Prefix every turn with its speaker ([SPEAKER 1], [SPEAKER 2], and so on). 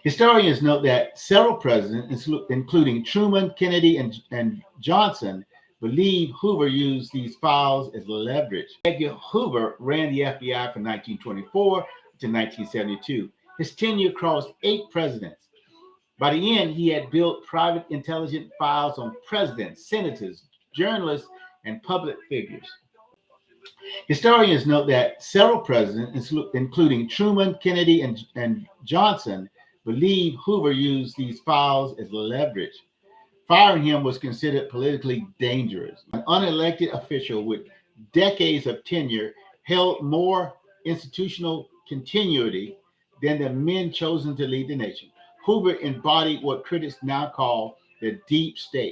[SPEAKER 1] Historians note that several presidents, including Truman, Kennedy, and Johnson, believe Hoover used these files as leverage. Edgar Hoover ran the FBI from 1924 to 1972. His tenure crossed 8 presidents. By the end, he had built private intelligence files on presidents, senators, journalists, and public figures. Historians note that several presidents, including Truman, Kennedy, and Johnson, believe Hoover used these files as leverage. Firing him was considered politically dangerous. An unelected official with decades of tenure held more institutional continuity than the men chosen to lead the nation. Hoover embodied what critics now call the deep state.